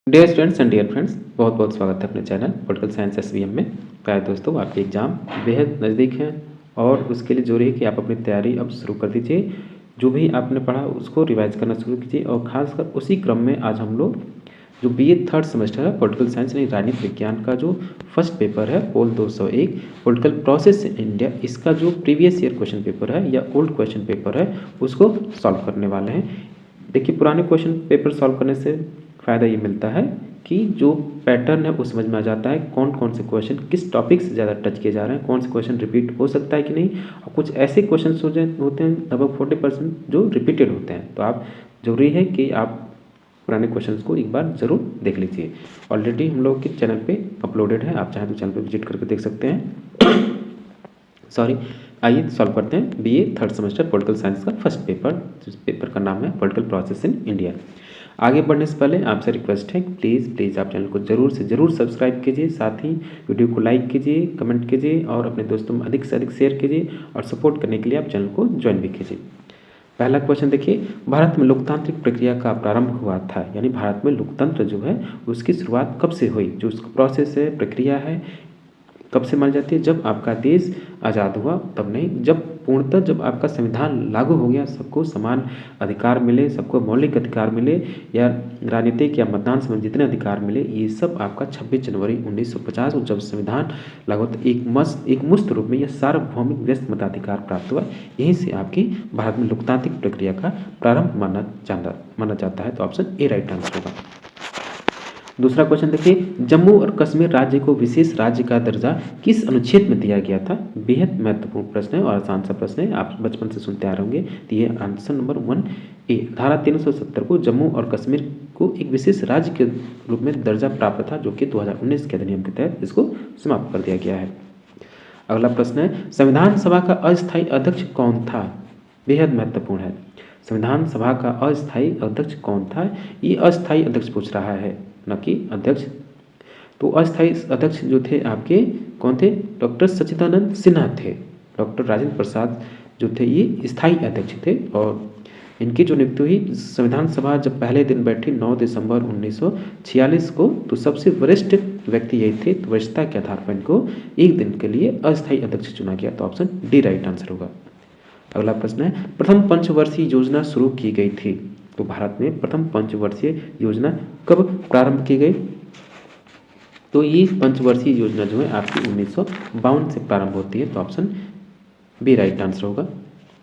Dear students and dear friends, बहुत बहुत स्वागत है अपने चैनल पॉलिटिकल साइंस एसवीएम में। प्यारे दोस्तों, आपके एग्ज़ाम बेहद नज़दीक हैं और उसके लिए ज़रूरी है कि आप अपनी तैयारी अब शुरू कर दीजिए। जो भी आपने पढ़ा उसको रिवाइज करना शुरू कीजिए और ख़ासकर उसी क्रम में आज हम लोग जो बीए थर्ड सेमेस्टर है पॉलिटिकल साइंस यानी राजनीति विज्ञान का जो फर्स्ट पेपर है पोल 201 पॉलिटिकल प्रोसेस इन इंडिया, इसका जो प्रीवियस ईयर क्वेश्चन पेपर है या ओल्ड क्वेश्चन पेपर है उसको सॉल्व करने वाले हैं। देखिए, पुराने क्वेश्चन पेपर सॉल्व करने से फ़ायदा ये मिलता है कि जो पैटर्न है वो समझ में आ जाता है, कौन कौन से क्वेश्चन किस टॉपिक से ज़्यादा टच किए जा रहे हैं, कौन से क्वेश्चन रिपीट हो सकता है कि नहीं। और कुछ ऐसे क्वेश्चन होते हैं लगभग 40% जो रिपीटेड होते हैं, तो आप ज़रूरी है कि आप पुराने क्वेश्चन को एक बार ज़रूर देख लीजिए। ऑलरेडी हम लोग के चैनल पे अपलोडेड है, आप चाहें तो चैनल पे विजिट करके देख सकते हैं। सॉरी, आइए सॉल्व करते हैं BA third semester political science का फर्स्ट पेपर, जिस पेपर का नाम है पॉलिटिकल प्रोसेस इन इंडिया। आगे बढ़ने से पहले आपसे रिक्वेस्ट है कि प्लीज़ आप चैनल को ज़रूर से ज़रूर सब्सक्राइब कीजिए, साथ ही वीडियो को लाइक कीजिए, कमेंट कीजिए और अपने दोस्तों में अधिक से अधिक शेयर कीजिए और सपोर्ट करने के लिए आप चैनल को ज्वाइन भी कीजिए। पहला क्वेश्चन देखिए, भारत में लोकतांत्रिक प्रक्रिया का प्रारंभ हुआ था, यानी भारत में लोकतंत्र जो है उसकी शुरुआत कब से हुई, जो उसका प्रोसेस है, प्रक्रिया है, कब से मानी जाती है? जब आपका देश आज़ाद हुआ तब नहीं, जब पूर्णतः जब आपका संविधान लागू हो गया, सबको समान अधिकार मिले, सबको मौलिक अधिकार मिले, या राजनीतिक या मतदान संबंधी जितने अधिकार मिले, ये सब आपका 26 जनवरी 1950 को जब संविधान लागू तो एक मुक्त रूप में यह सार्वभौमिक व्यस्त मताधिकार प्राप्त हुआ। यहीं से आपकी भारत में लोकतांत्रिक प्रक्रिया का प्रारंभ माना जाता है। तो ऑप्शन ए राइट आंसर होगा। दूसरा क्वेश्चन देखिए, जम्मू और कश्मीर राज्य को विशेष राज्य का दर्जा किस अनुच्छेद में दिया गया था? बेहद महत्वपूर्ण प्रश्न है और आसान सा प्रश्न है, आप बचपन से सुनते आ रहे होंगे। तो ये आंसर नंबर 1A, धारा 370 को जम्मू और कश्मीर को एक विशेष राज्य के रूप में दर्जा प्राप्त था, जो कि 2019 के अधिनियम के तहत इसको समाप्त कर दिया गया है। अगला प्रश्न है, संविधान सभा का अस्थायी अध्यक्ष कौन था? बेहद महत्वपूर्ण है, संविधान सभा का अस्थायी अध्यक्ष कौन था? ये अस्थायी अध्यक्ष पूछ रहा है, न कि अध्यक्ष। तो अस्थायी अध्यक्ष जो थे आपके कौन थे? डॉक्टर सच्चिदानंद सिन्हा थे। डॉक्टर राजेंद्र प्रसाद जो थे ये स्थायी अध्यक्ष थे और इनकी जो नियुक्ति हुई, संविधान सभा जब पहले दिन बैठी 9 दिसंबर 1946 को, तो सबसे वरिष्ठ व्यक्ति यही थे। तो वरिष्ठता के आधार पर इनको एक दिन के लिए अस्थायी अध्यक्ष चुना गया। तो ऑप्शन डी राइट आंसर होगा। अगला प्रश्न है, प्रथम पंचवर्षीय योजना शुरू की गई थी। तो भारत में प्रथम पंचवर्षीय योजना कब प्रारंभ की गई? तो ये पंचवर्षीय योजना जो है आपकी 1952 से प्रारंभ होती है। तो ऑप्शन बी राइट आंसर होगा।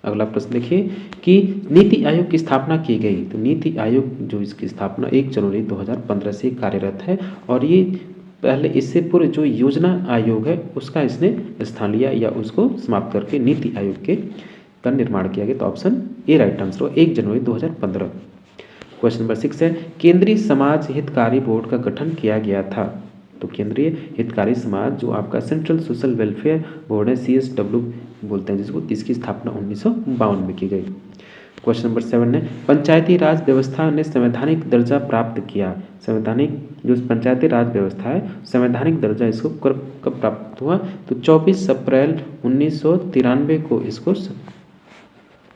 अगला प्रश्न देखिए कि नीति आयोग की स्थापना की गई। तो नीति आयोग जो इसकी स्थापना 1 जनवरी 2015 से कार्यरत है और ये पहले इससे पूर्व जो योजना आयोग है उसका इसने स्थान लिया या उसको समाप्त करके नीति आयोग के का निर्माण किया गया। तो ऑप्शन ए राइट आंसर हो, 1 जनवरी 2015। क्वेश्चन नंबर 6 है, केंद्रीय समाज हितकारी बोर्ड का गठन किया गया था। तो केंद्रीय हितकारी समाज जो आपका सेंट्रल सोशल वेलफेयर बोर्ड है, CSW बोलते हैं जिसको, इसकी स्थापना 1952 में की गई। क्वेश्चन नंबर 7 है, पंचायती राज व्यवस्था ने संवैधानिक दर्जा प्राप्त किया। संवैधानिक जो पंचायती राज व्यवस्था है संवैधानिक दर्जा इसको कब प्राप्त हुआ? तो 24 अप्रैल 1993 को इसको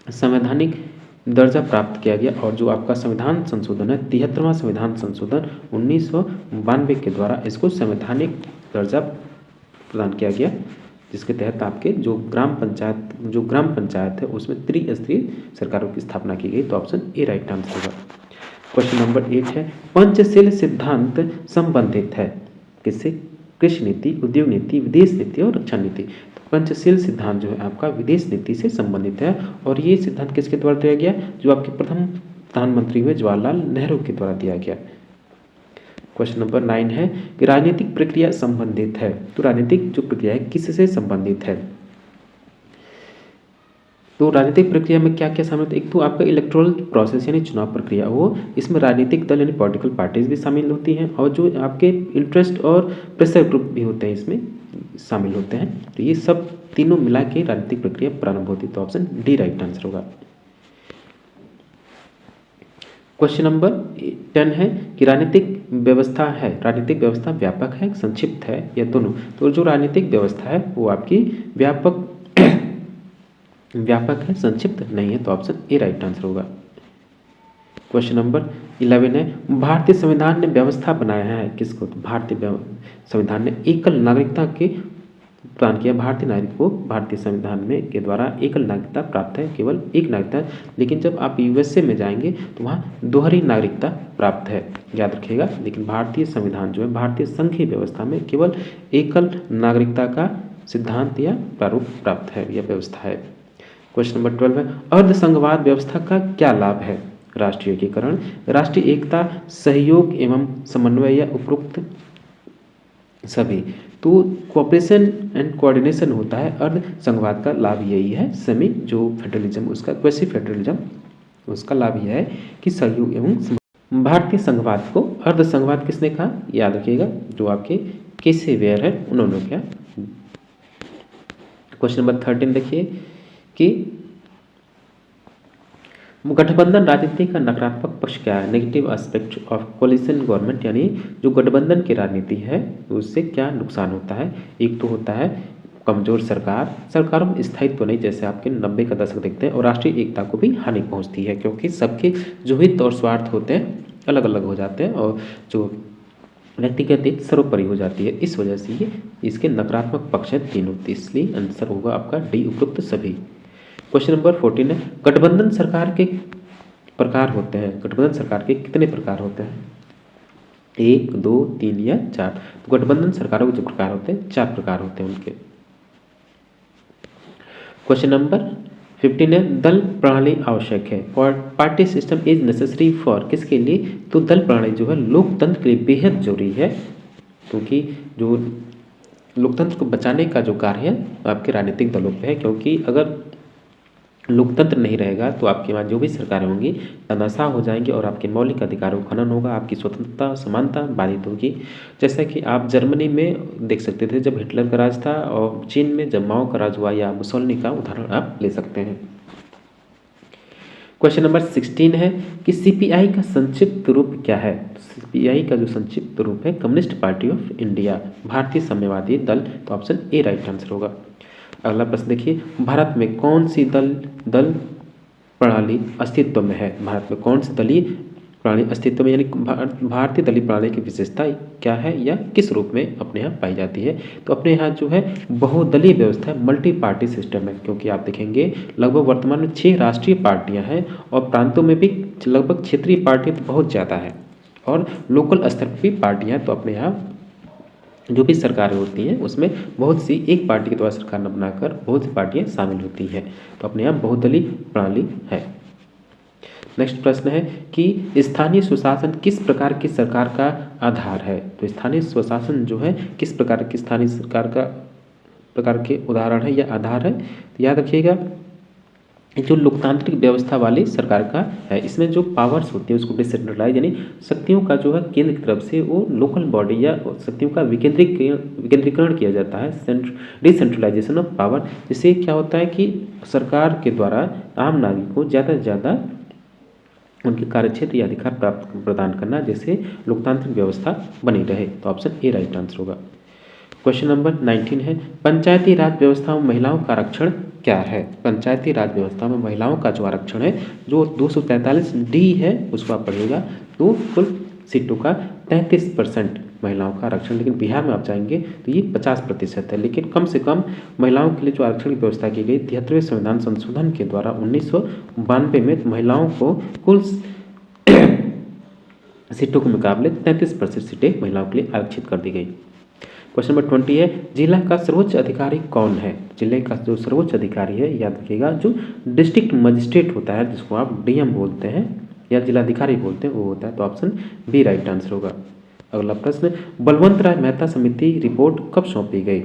संवैधानिक दर्जा प्राप्त किया गया। और जो आपका संविधान संशोधन है 73वां संविधान संशोधन 1992 के द्वारा इसको संवैधानिक दर्जा प्रदान किया गया, जिसके तहत आपके जो ग्राम पंचायत है उसमें त्रिस्तरीय सरकारों की स्थापना की गई। तो ऑप्शन ए राइट आंसर होगा। क्वेश्चन नंबर 8 है, पंचशील सिद्धांत संबंधित है किससे? कृषि नीति, उद्योग नीति, विदेश नीति और रक्षा नीति। तो पंचशील सिद्धांत जो है आपका विदेश नीति से संबंधित है और ये सिद्धांत किसके द्वारा दिया गया? जो आपके प्रथम प्रधानमंत्री हुए जवाहरलाल नेहरू के द्वारा दिया गया। क्वेश्चन नंबर 9 है कि राजनीतिक प्रक्रिया संबंधित है। तो राजनीतिक जो प्रक्रिया है किससे संबंधित है? तो राजनीतिक प्रक्रिया में क्या क्या शामिल होता है? एक तो आपका इलेक्टोरल प्रोसेस यानी चुनाव प्रक्रिया, वो इसमें राजनीतिक दल यानी पॉलिटिकल पार्टीज भी शामिल होती हैं और जो आपके इंटरेस्ट और प्रेशर ग्रुप भी होते हैं इसमें शामिल होते हैं। तो ये सब तीनों मिला के राजनीतिक प्रक्रिया प्रारंभ होती है। तो ऑप्शन डी राइट आंसर होगा। क्वेश्चन नंबर 10 है कि राजनीतिक व्यवस्था व्यापक है, संक्षिप्त है या दोनों? तो जो राजनीतिक व्यवस्था है वो आपकी व्यापक है, संक्षिप्त नहीं है। तो ऑप्शन ए राइट आंसर होगा। क्वेश्चन नंबर 11 है, भारतीय संविधान ने व्यवस्था बनाया है किसको? तो संविधान ने एकल नागरिकता के प्रदान किया। भारतीय नागरिक को भारतीय संविधान में के द्वारा एकल नागरिकता प्राप्त है, केवल एक नागरिकता। लेकिन जब आप यूएसए में जाएंगे तो वहाँ दोहरी नागरिकता प्राप्त है, याद रखिएगा। लेकिन भारतीय संविधान जो है, भारतीय संघीय व्यवस्था में केवल एकल नागरिकता का सिद्धांत या प्रारूप प्राप्त है, यह व्यवस्था है। क्वेश्चन नंबर 12 है, अर्धसंघवाद व्यवस्था का क्या लाभ है? राष्ट्रीय एकीकरण, राष्ट्रीय एकता, सहयोग एवं समन्वय या उपरोक्त सभी। तो कोऑपरेशन एंड कोऑर्डिनेशन होता है। अर्धसंघवाद का लाभ यही है, सेमी जो फेडरलिज्म उसका क्वेसी फेडरलिज्म उसका लाभ यह है कि सहयोग एवं भारतीय संघवाद को अर्धसंघवाद किसने कहा? याद रखिएगा, जो आपके केसे वेयर है उन्होंने क्या। क्वेश्चन नंबर 13 देखिए कि गठबंधन राजनीति का नकारात्मक पक्ष क्या है? Negative aspect of coalition government, यानी जो गठबंधन की राजनीति है उससे क्या नुकसान होता है? एक तो होता है कमजोर सरकार, सरकारों में स्थायित्व तो नहीं, जैसे आपके 90 का दशक देखते हैं, और राष्ट्रीय एकता को भी हानि पहुंचती है, क्योंकि सबके जो हित और स्वार्थ होते हैं अलग अलग हो जाते हैं, और जो व्यक्तिगत हित सर्वोपरि हो जाती है। इस वजह से ये इसके नकारात्मक पक्ष है तीनों, इसलिए आंसर होगा आपका डी, उपयुक्त सभी। क्वेश्चन नंबर 14 है, गठबंधन सरकार के प्रकार होते हैं। गठबंधन सरकार के कितने प्रकार होते हैं? 1, 2, 3 या 4? तो गठबंधन सरकारों के जो प्रकार होते हैं 4 प्रकार होते हैं उनके। क्वेश्चन नंबर 15 है, दल प्रणाली आवश्यक है। Party system is necessary for, किसके लिए? तो दल प्रणाली जो है लोकतंत्र के लिए बेहद जरूरी है, क्योंकि जो लोकतंत्र को बचाने का जो कार्य है आपके राजनीतिक दलों पे है, क्योंकि अगर लोकतंत्र नहीं रहेगा तो आपके वहाँ जो भी सरकारें होंगी तनाशाह हो जाएंगी और आपके मौलिक अधिकारों का खनन होगा, आपकी स्वतंत्रता समानता बाधित होगी। जैसा कि आप जर्मनी में देख सकते थे जब हिटलर का राज था, और चीन में जब माओ का राज हुआ, या मुसोलिनी का उदाहरण आप ले सकते हैं। क्वेश्चन नंबर 16 है कि सीपीआई का संक्षिप्त रूप क्या है? सीपीआई का जो संक्षिप्त रूप है कम्युनिस्ट पार्टी ऑफ इंडिया, भारतीय साम्यवादी दल। तो ऑप्शन ए राइट आंसर होगा। अगला प्रश्न देखिए, भारत में कौन सी दल प्रणाली अस्तित्व में है? भारत में कौन सी दलीय प्रणाली अस्तित्व में, यानी भारतीय दलीय प्रणाली की विशेषता क्या है या किस रूप में अपने यहाँ पाई जाती है? तो अपने यहाँ जो है बहुदलीय व्यवस्था है, मल्टी पार्टी सिस्टम है, क्योंकि आप देखेंगे लगभग वर्तमान में 6 राष्ट्रीय पार्टियां हैं, और प्रांतों में भी लगभग क्षेत्रीय पार्टियां तो बहुत ज़्यादा है, और लोकल स्तर पर भी पार्टियां। तो अपने यहाँ जो भी सरकारें होती हैं उसमें बहुत सी एक पार्टी के द्वारा सरकार न बनाकर बहुत सी पार्टियां शामिल होती हैं। तो अपने यहाँ बहुदलीय प्रणाली है। नेक्स्ट प्रश्न है कि स्थानीय स्वशासन किस प्रकार की सरकार का आधार है? तो स्थानीय स्वशासन जो है किस प्रकार की स्थानीय सरकार का प्रकार के उदाहरण है या आधार है? तो याद रखिएगा, जो लोकतांत्रिक व्यवस्था वाली सरकार का है, इसमें जो पावर्स होती है उसको डिसेंट्रलाइज, यानी शक्तियों का जो है केंद्र की तरफ से वो लोकल बॉडी या शक्तियों का विकेंद्रीकरण किया जाता है, डिसेंट्रलाइजेशन ऑफ पावर। जिससे क्या होता है कि सरकार के द्वारा आम नागरिक को ज़्यादा से ज़्यादा उनके कार्यक्षेत्र या अधिकार प्रदान करना, जिससे लोकतांत्रिक व्यवस्था बनी रहे। तो ऑप्शन ए राइट आंसर होगा। क्वेश्चन नंबर 19 है, पंचायती राज व्यवस्था में महिलाओं का आरक्षण क्या है? पंचायती राज व्यवस्था में महिलाओं का जो आरक्षण है, जो 243D है उसको आप पढ़िएगा। तो कुल सीटों का 33% महिलाओं का आरक्षण, लेकिन बिहार में आप जाएंगे तो ये 50% है। लेकिन कम से कम महिलाओं के लिए जो आरक्षण की व्यवस्था की गई 73वें संविधान संशोधन के द्वारा 1992 में महिलाओं को कुल सीटों के मुकाबले 33% सीटें महिलाओं के लिए आरक्षित कर दी गई। क्वेश्चन नंबर 20 है, जिला का सर्वोच्च अधिकारी कौन है? जिले का जो सर्वोच्च अधिकारी है, याद रखिएगा, जो डिस्ट्रिक्ट मजिस्ट्रेट होता है, जिसको आप डीएम बोलते हैं या जिलाधिकारी बोलते हैं, वो होता है। तो ऑप्शन बी राइट आंसर होगा। अगला प्रश्न, बलवंत राय मेहता समिति रिपोर्ट कब सौंपी गई?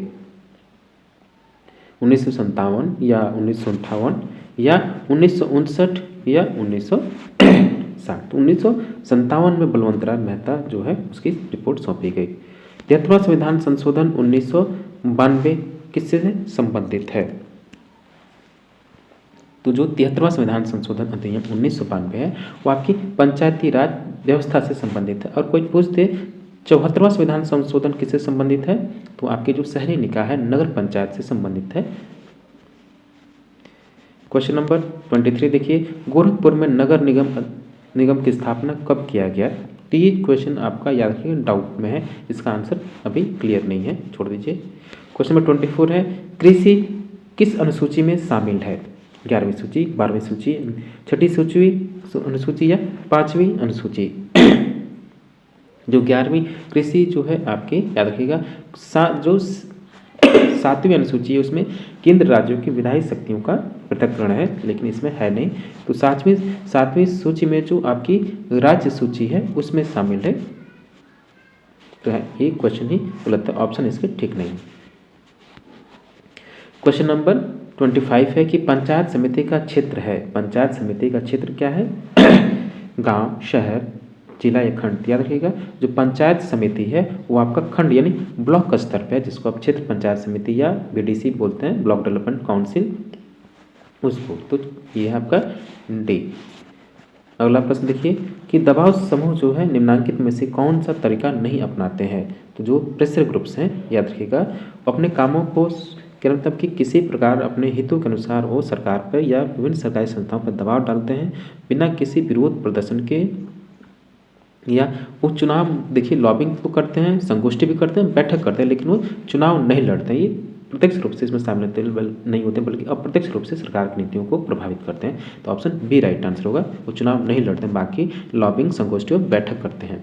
1957 या 1958 या 1959 या 1960? 1957 में बलवंत राय मेहता जो है उसकी रिपोर्ट सौंपी गई। 73वां संविधान संशोधन 1992 किससे संबंधित है? तो जो 73वां संविधान संशोधन अधिनियम 1992 है वो आपकी पंचायती राज व्यवस्था से संबंधित है। और कोई पूछते 74वां संविधान संशोधन किससे संबंधित है? तो आपके जो शहरी निकाय है नगर पंचायत से संबंधित है। क्वेश्चन नंबर 23 देखिए, गोरखपुर में नगर निगम की स्थापना कब किया गया? तो ये क्वेश्चन आपका याद रखिएगा डाउट में है, इसका आंसर अभी क्लियर नहीं है, छोड़ दीजिए। क्वेश्चन नंबर 24 है, कृषि किस अनुसूची में शामिल है? 11वीं सूची, 12वीं सूची, 6ठी सूची अनुसूची या 5वीं अनुसूची? जो 11वीं कृषि जो है आपके याद रखिएगा जो 7वीं अनुसूची है उसमें केंद्र राज्यों की विधायी शक्तियों का पृथक्करण है, लेकिन इसमें है नहीं। तो 7वीं सूची में जो आपकी राज्य सूची है उसमें शामिल है। तो ये क्वेश्चन ही गलत है, ऑप्शन इसके ठीक नहीं। क्वेश्चन नंबर 25 है कि पंचायत समिति का क्षेत्र है। पंचायत समिति का क्षेत्र क्या है? गांव, शहर, जिला या खंड। याद रखिएगा जो पंचायत समिति है वो आपका खंड यानी ब्लॉक स्तर पे है, जिसको आप क्षेत्र पंचायत समिति या बीडीसी बोलते हैं, ब्लॉक डेवलपमेंट काउंसिल, उसको। तो ये है आपका डी। अगला प्रश्न देखिए कि दबाव समूह जो है निम्नलिखित में से कौन सा तरीका नहीं अपनाते हैं? तो जो प्रेशर ग्रुप्स हैं, याद रखिएगा अपने कामों को क्या मतलब कि किसी प्रकार अपने हितों के अनुसार वो सरकार पर या विभिन्न सरकारी संस्थाओं पर दबाव डालते हैं बिना किसी विरोध प्रदर्शन के, या वो चुनाव देखिए लॉबिंग तो करते हैं, संगोष्ठी भी करते हैं, बैठक करते हैं, लेकिन वो चुनाव नहीं लड़ते हैं। ये प्रत्यक्ष रूप से इसमें शामिल नहीं होते बल्कि अप्रत्यक्ष रूप से सरकार की नीतियों को प्रभावित करते हैं। तो ऑप्शन बी राइट आंसर होगा, वो चुनाव नहीं लड़ते हैं, बाकी लॉबिंग, संगोष्ठी और बैठक करते हैं।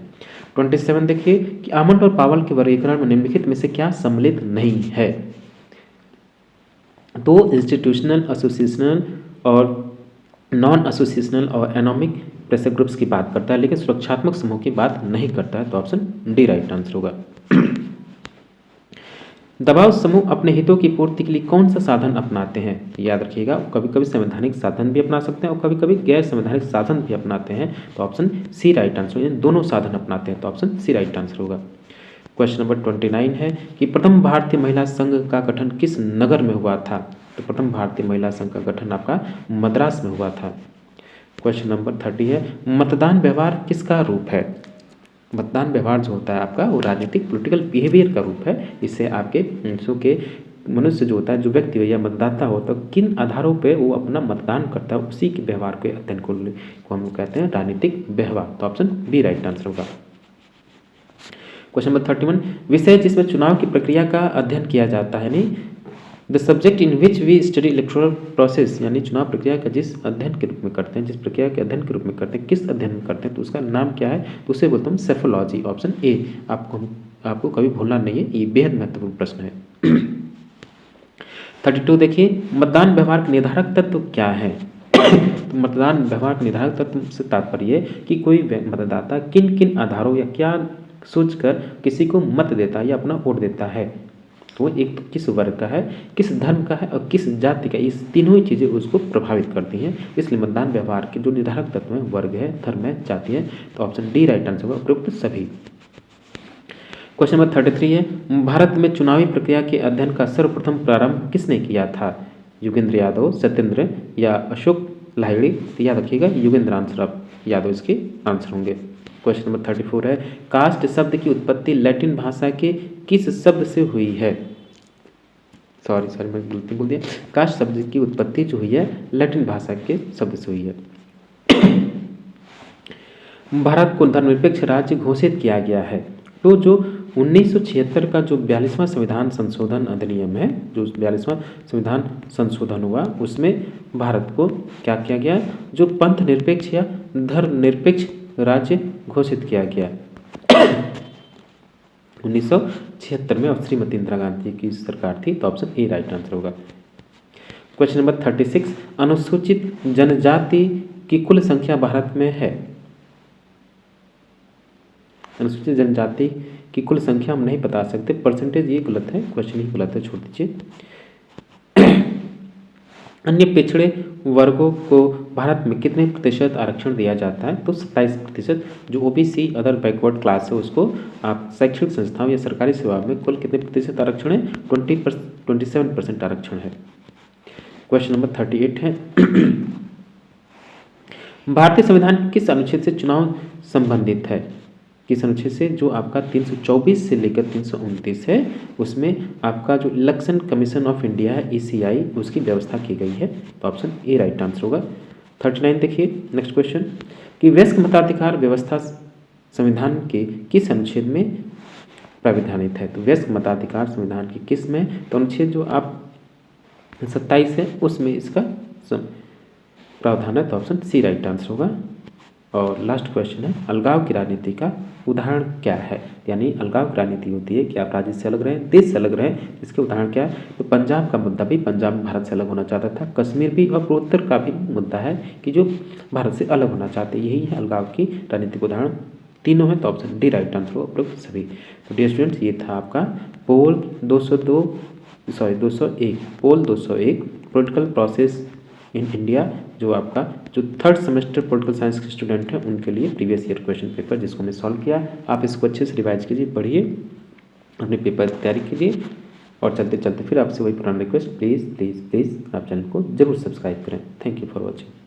27 देखिए कि आमंड और पावल के वर्गीकरण में निम्नलिखित में से क्या सम्मिलित नहीं है? तो इंस्टीट्यूशनल, एसोसिएशनल और नॉन एसोसिएशनल और एनोमिक प्रेशर ग्रुप्स की बात करता है, लेकिन सुरक्षात्मक समूह की बात नहीं करता है। तो ऑप्शन डी राइट आंसर होगा। दबाव समूह अपने हितों की पूर्ति के लिए कौन सा साधन अपनाते हैं? याद रखिएगा कभी कभी संवैधानिक साधन भी अपना सकते हैं और कभी कभी गैर संवैधानिक साधन भी अपनाते हैं। तो ऑप्शन सी राइट आंसर होगा, दोनों साधन अपनाते हैं। तो ऑप्शन सी राइट आंसर होगा। क्वेश्चन नंबर 29 है कि प्रथम भारतीय महिला संघ का गठन किस नगर में हुआ था? तो प्रथम भारतीय महिला संघ का गठन आपका मद्रास में हुआ था। क्वेश्चन नंबर 30 है मतदान व्यवहार किसका रूप है? मतदान व्यवहार जो होता है आपका वो राजनीतिक पॉलिटिकल बिहेवियर का रूप है। इससे आपके मनुष्य जो होता है, जो व्यक्ति या मतदाता होता है, किन आधारों पे वो अपना मतदान करता है उसी के व्यवहार के अध्ययन को हम कहते हैं राजनीतिक व्यवहार। तो ऑप्शन बी राइट आंसर होगा। क्वेश्चन नंबर 31 विषय जिसमें चुनाव की प्रक्रिया का अध्ययन किया जाता है, यानी the subject in which we study electoral process, यानी चुनाव प्रक्रिया का जिस अध्ययन के रूप में करते हैं, जिस प्रक्रिया के अध्ययन के रूप में करते हैं, किस अध्ययन में करते हैं, तो उसका नाम क्या है? तो उसे बोलते हैं सेफोलॉजी। ऑप्शन ए आपको कभी भूलना नहीं है, ये बेहद महत्वपूर्ण प्रश्न है। 32 देखिए मतदान व्यवहार के निर्धारक तत्व क्या है? तो मतदान व्यवहार के निर्धारक तत्व से तात्पर्य कि कोई मतदाता किन किन आधारों या क्या सोचकर किसी को मत देता है या अपना वोट देता है। तो एक तो किस वर्ग का है, किस धर्म का है और किस जाति का, इस तीनों ही चीज़ें उसको प्रभावित करती हैं। इसलिए मतदान व्यवहार के जो निर्धारक तत्व हैं वर्ग है, धर्म है, जाति है। तो ऑप्शन डी राइट आंसर होगा, उपयुक्त सभी। क्वेश्चन नंबर 33 है भारत में चुनावी प्रक्रिया के अध्ययन का सर्वप्रथम प्रारंभ किसने किया था? योगेंद्र यादव, सत्येंद्र या अशोक लाहिड़ी? तो याद रखिएगा योगेंद्र आंसर यादव इसके आंसर होंगे। क्वेश्चन नंबर 34 है कास्ट शब्द की उत्पत्ति लैटिन भाषा के किस शब्द से हुई है? सॉरी मैं गलती बोल दिया। कास्ट शब्द की उत्पत्ति जो हुई है लैटिन भाषा के शब्द से हुई है। भारत को धर्मनिरपेक्ष राज्य घोषित किया गया है। तो जो 1976 का जो 42वां संविधान संशोधन अधिनियम है, जो 42वां संविधान संशोधन हुआ, उसमें भारत को क्या किया गया? जो पंथ निरपेक्ष या धर्मनिरपेक्ष राज्य घोषित किया गया 1976 में, और श्रीमती इंदिरा गांधी की सरकार थी। तो ऑप्शन ए राइट आंसर होगा। क्वेश्चन नंबर 36 अनुसूचित जनजाति की कुल संख्या भारत में है। अनुसूचित जनजाति की कुल संख्या हम नहीं बता सकते, परसेंटेज ये गलत है, क्वेश्चन ही गलत है, छोड़ दीजिए। अन्य पिछड़े वर्गों को भारत में कितने प्रतिशत आरक्षण दिया जाता है? तो 27%। जो ओबीसी अदर बैकवर्ड क्लास है उसको आप शैक्षणिक संस्थाओं या सरकारी सेवा में कुल कितने प्रतिशत आरक्षण है? 27% आरक्षण है। क्वेश्चन नंबर 38 है भारतीय संविधान किस अनुच्छेद से चुनाव संबंधित है? किस अनुच्छेद से? जो आपका 324 से लेकर 329 है, उसमें आपका जो इलेक्शन कमीशन ऑफ इंडिया है ECI, उसकी व्यवस्था की गई है। तो ऑप्शन ए राइट आंसर होगा। 39 देखिए नेक्स्ट क्वेश्चन कि वयस्क मताधिकार व्यवस्था संविधान के किस अनुच्छेद में प्राविधानित है। तो वयस्क मताधिकार संविधान के किस में, तो अनुच्छेद जो आप 27 है उसमें इसका प्रावधान है। तो ऑप्शन सी राइट आंसर होगा। और लास्ट क्वेश्चन है, अलगाव की राजनीति का उदाहरण क्या है। यानी अलगाव की राजनीति होती है कि आप राज्य से अलग रहें, देश से अलग रहें, इसके उदाहरण क्या है। तो पंजाब का मुद्दा भी, पंजाब में भारत से अलग होना चाहता था। कश्मीर भी और पूर्वोत्तर का भी मुद्दा है कि जो भारत से अलग होना चाहते, यही है अलगाव की राजनीतिक उदाहरण। तीनों है तो ऑप्शन डी राइट आंसर होगा उपरोक्त सभी। तो डियर स्टूडेंट्स, ये था आपका पोल 201 पॉलिटिकल प्रोसेस इन इंडिया, जो आपका जो थर्ड सेमेस्टर पॉलिटिकल साइंस के स्टूडेंट हैं उनके लिए प्रीवियस ईयर क्वेश्चन पेपर, जिसको मैं सॉल्व किया। आप इसको अच्छे से रिवाइज कीजिए, पढ़िए, अपने पेपर की तैयारी कीजिए। और चलते चलते फिर आपसे वही पुराना रिक्वेस्ट, प्लीज़ प्लीज़ प्लीज़ आप चैनल को जरूर सब्सक्राइब करें। Thank you for watching.